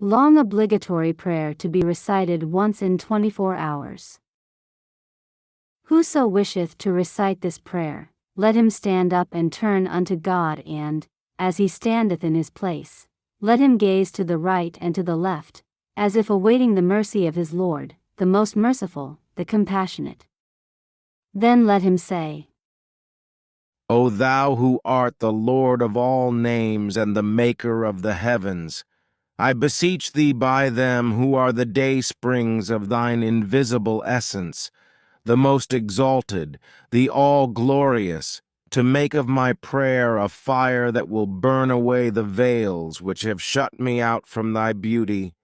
Long Obligatory Prayer to be recited once in 24 hours. Whoso wisheth to recite this prayer, let him stand up and turn unto God, and, as he standeth in his place, let him gaze to the right and to the left, as if awaiting the mercy of his Lord, the most merciful, the compassionate. Then let him say, O thou who art the Lord of all names and the Maker of the heavens, I beseech thee by them who are the daysprings of thine invisible essence, the most exalted, the all-glorious, to make of my prayer a fire that will burn away the veils which have shut me out from thy beauty,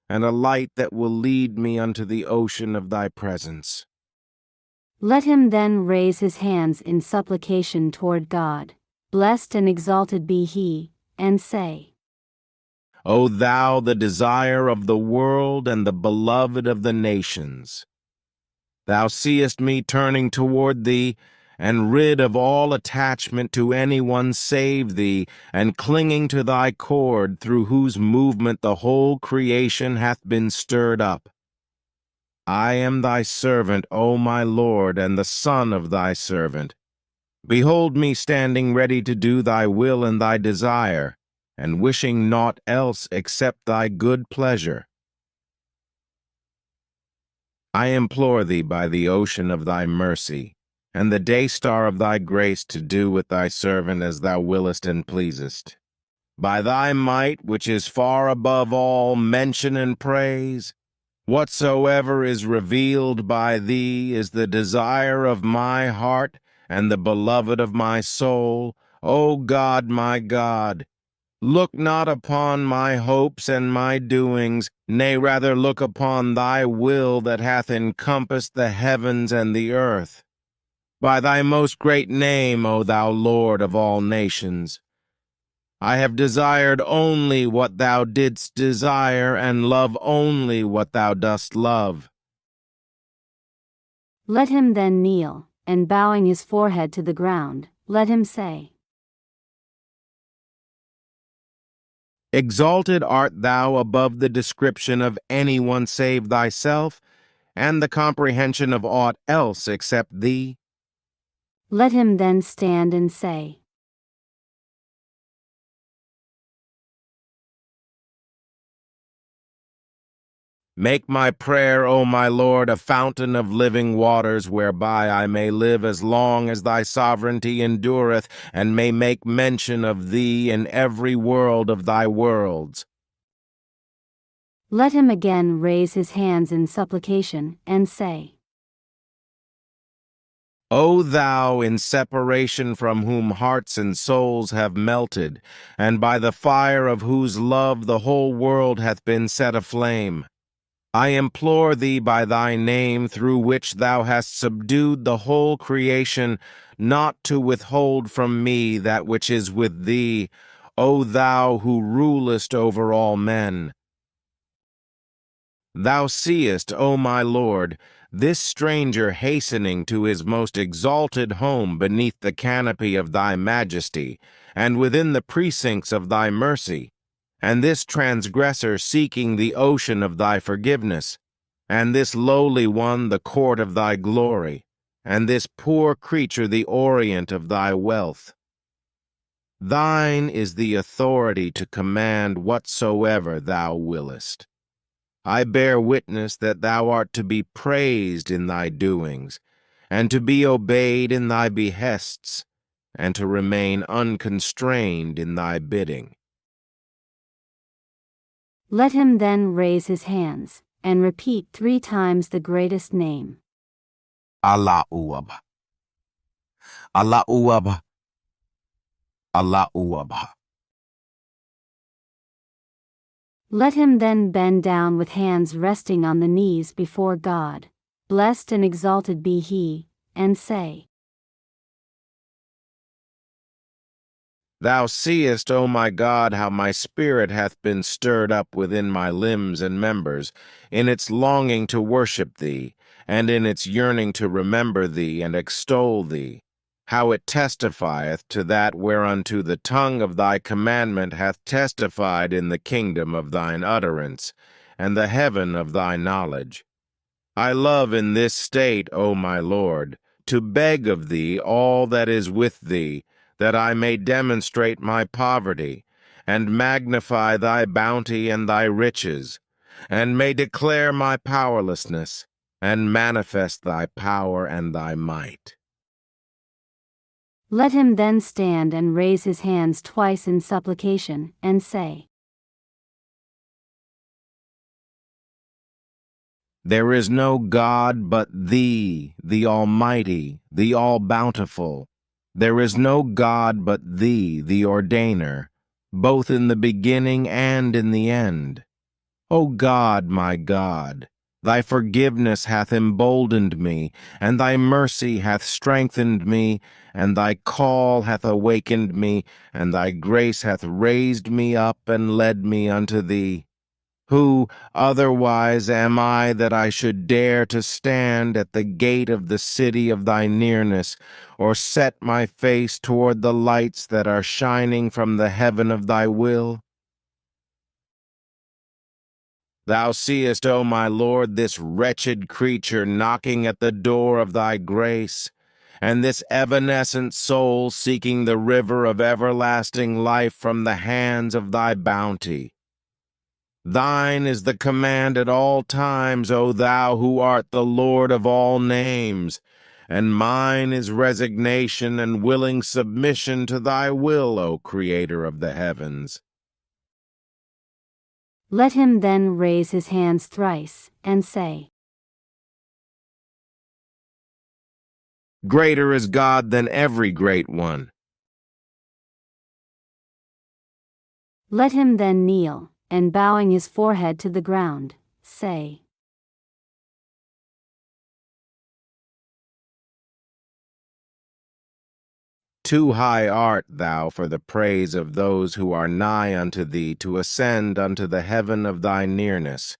and a light that will lead me unto the ocean of thy presence. Let him then raise his hands in supplication toward God, blessed and exalted be he, and say, O thou, the desire of the world and the beloved of the nations, thou seest me turning toward thee, and rid of all attachment to anyone save thee, and clinging to thy cord, through whose movement the whole creation hath been stirred up. I am thy servant, O my Lord, and the son of thy servant. Behold me standing ready to do thy will and thy desire, and wishing naught else except thy good pleasure. I implore thee by the ocean of thy mercy, and the day-star of thy grace, to do with thy servant as thou willest and pleasest. By thy might, which is far above all mention and praise, whatsoever is revealed by thee is the desire of my heart and the beloved of my soul, O God, my God. Look not upon my hopes and my doings, nay, rather look upon thy will that hath encompassed the heavens and the earth. By thy most great name, O thou Lord of all nations, I have desired only what thou didst desire, and love only what thou dost love. Let him then kneel, and bowing his forehead to the ground, let him say, Exalted art thou above the description of anyone save thyself, and the comprehension of aught else except thee. Let him then stand and say, Make my prayer, O my Lord, a fountain of living waters, whereby I may live as long as thy sovereignty endureth, and may make mention of thee in every world of thy worlds. Let him again raise his hands in supplication, and say, O thou, in separation from whom hearts and souls have melted, and by the fire of whose love the whole world hath been set aflame, I implore thee by thy name, through which thou hast subdued the whole creation, not to withhold from me that which is with thee, O thou who rulest over all men. Thou seest, O my Lord, this stranger hastening to his most exalted home beneath the canopy of thy majesty, and within the precincts of thy mercy, and this transgressor seeking the ocean of thy forgiveness, and this lowly one the court of thy glory, and this poor creature the orient of thy wealth. Thine is the authority to command whatsoever thou willest. I bear witness that thou art to be praised in thy doings, and to be obeyed in thy behests, and to remain unconstrained in thy bidding. Let him then raise his hands, and repeat 3 times the greatest name. Allahu Akbar. Allahu Akbar. Allahu Akbar. Let him then bend down with hands resting on the knees before God, blessed and exalted be he, and say, Thou seest, O my God, how my spirit hath been stirred up within my limbs and members, in its longing to worship thee, and in its yearning to remember thee and extol thee. how it testifieth to that whereunto the tongue of thy commandment hath testified in the kingdom of thine utterance, and the heaven of thy knowledge. I love in this state, O my Lord, to beg of thee all that is with thee, that I may demonstrate my poverty, and magnify thy bounty and thy riches, and may declare my powerlessness, and manifest thy power and thy might. Let him then stand and raise his hands twice in supplication, and say, There is no God but thee, the Almighty, the All-Bountiful. There is no God but thee, the Ordainer, both in the beginning and in the end. O God, my God, thy forgiveness hath emboldened me, and thy mercy hath strengthened me, and thy call hath awakened me, and thy grace hath raised me up and led me unto thee. Who otherwise am I that I should dare to stand at the gate of the city of thy nearness, or set my face toward the lights that are shining from the heaven of thy will? Thou seest, O my Lord, this wretched creature knocking at the door of thy grace, and this evanescent soul seeking the river of everlasting life from the hands of thy bounty. Thine is the command at all times, O thou who art the Lord of all names, and mine is resignation and willing submission to thy will, O Creator of the heavens. Let him then raise his hands thrice, and say, Greater is God than every great one. Let him then kneel, and bowing his forehead to the ground, say, Too high art thou for the praise of those who are nigh unto thee to ascend unto the heaven of thy nearness,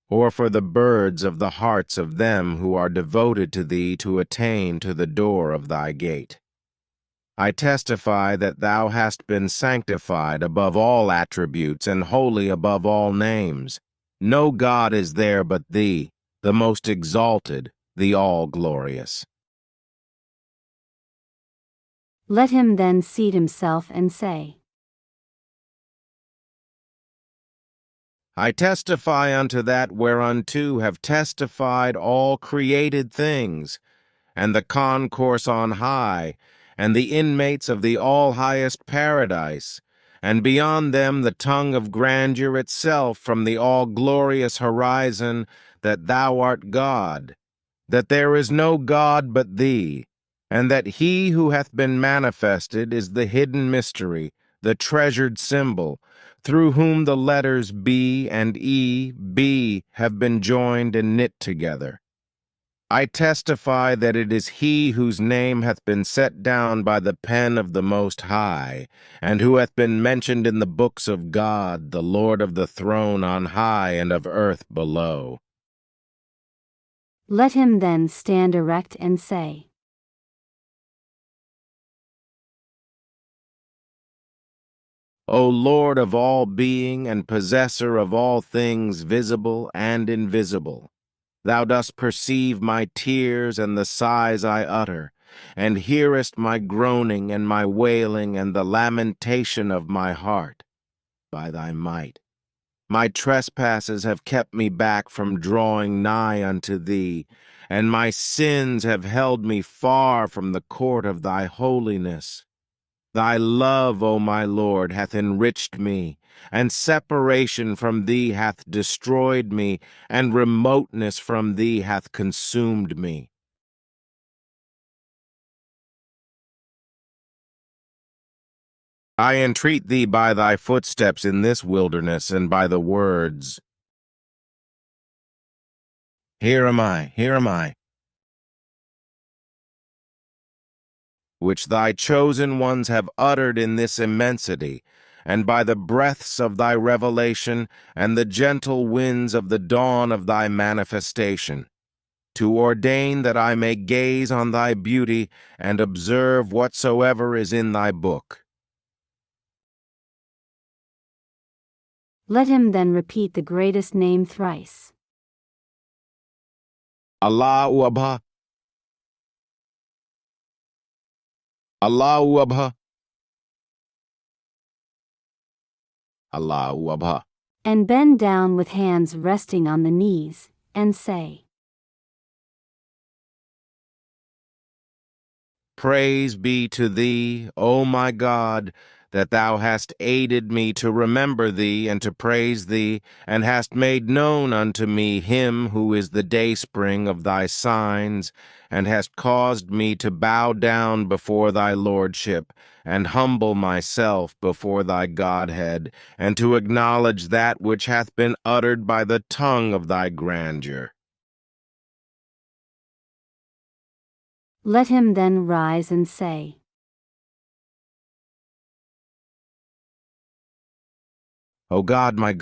or for the birds of the hearts of them who are devoted to thee to attain to the door of thy gate. I testify that thou hast been sanctified above all attributes and holy above all names. No God is there but thee, the most exalted, the all-glorious. Let him then seat himself and say, I testify unto that whereunto have testified all created things, and the concourse on high, and the inmates of the all-highest paradise, and beyond them the tongue of grandeur itself from the all-glorious horizon, that thou art God, that there is no God but thee, and that he who hath been manifested is the hidden mystery, the treasured symbol, through whom the letters B and E, B, have been joined and knit together. I testify that it is he whose name hath been set down by the pen of the Most High, and who hath been mentioned in the books of God, the Lord of the throne on high and of earth below. Let him then stand erect and say, O Lord of all being and possessor of all things visible and invisible, thou dost perceive my tears and the sighs I utter, and hearest my groaning and my wailing and the lamentation of my heart. By thy might, my trespasses have kept me back from drawing nigh unto thee, and my sins have held me far from the court of thy holiness. Thy love, O my Lord, hath enriched me, and separation from thee hath destroyed me, and remoteness from thee hath consumed me. I entreat thee by thy footsteps in this wilderness, and by the words, Here am I, here am I, which thy chosen ones have uttered in this immensity, and by the breaths of thy revelation, and the gentle winds of the dawn of thy manifestation. to ordain that I may gaze on thy beauty and observe whatsoever is in thy book. Let him then repeat the greatest name thrice. Allahu Akbar. Allahu Akbar. Allahu Akbar. And bend down with hands resting on the knees, and say, Praise be to thee, O my God, that thou hast aided me to remember thee and to praise thee, and hast made known unto me him who is the dayspring of thy signs, and hast caused me to bow down before thy lordship, and humble myself before thy Godhead, and to acknowledge that which hath been uttered by the tongue of thy grandeur. Let him then rise and say, O God, my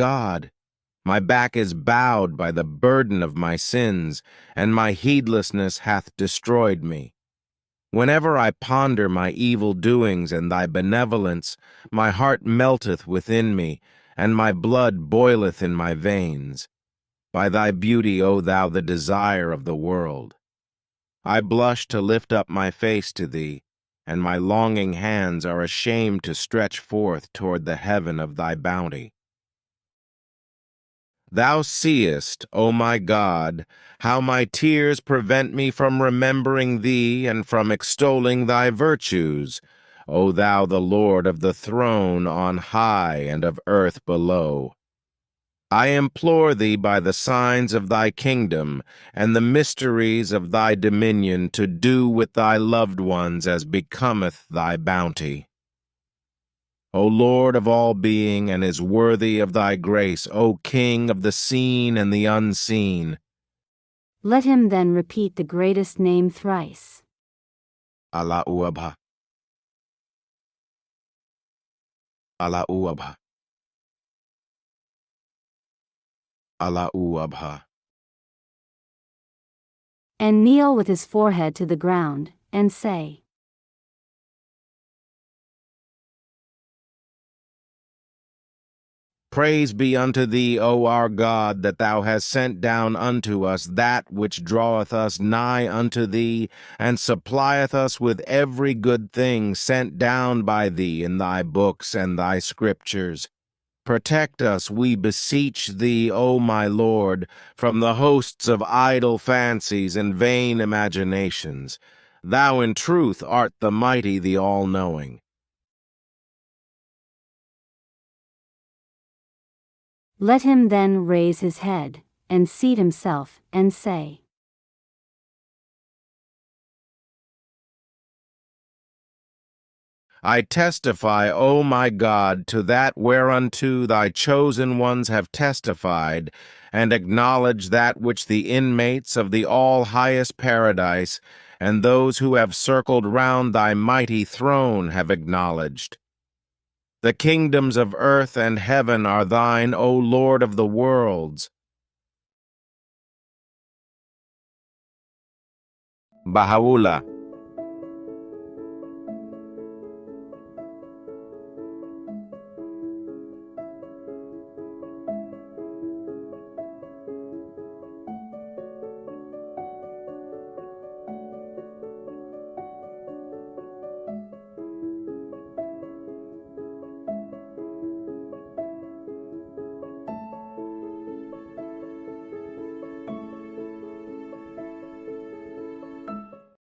back is bowed by the burden of my sins, and my heedlessness hath destroyed me. Whenever I ponder my evil doings and thy benevolence, my heart melteth within me, and my blood boileth in my veins. By thy beauty, O thou the desire of the world. I blush to lift up my face to thee, and my longing hands are ashamed to stretch forth toward the heaven of thy bounty. Thou seest, O my God, how my tears prevent me from remembering thee and from extolling thy virtues, O thou the Lord of the throne on high and of earth below. I implore thee by the signs of thy kingdom and the mysteries of thy dominion to do with thy loved ones as becometh thy bounty. O Lord of all being, and is worthy of thy grace, O King of the seen and the unseen. Let him then repeat the greatest name thrice. Allahu Akbar. Allahu Akbar. Allahu Akbar. And kneel with his forehead to the ground, and say, Praise be unto thee, O our God, that thou hast sent down unto us that which draweth us nigh unto thee, and supplieth us with every good thing sent down by thee in thy books and thy scriptures. Protect us, we beseech thee, O my Lord, from the hosts of idle fancies and vain imaginations. Thou in truth art the mighty, the all-knowing. Let him then raise his head, and seat himself, and say, I testify, O my God, to that whereunto thy chosen ones have testified, and acknowledge that which the inmates of the all-highest paradise and those who have circled round thy mighty throne have acknowledged. The kingdoms of earth and heaven are thine, O Lord of the worlds. Baha'u'llah.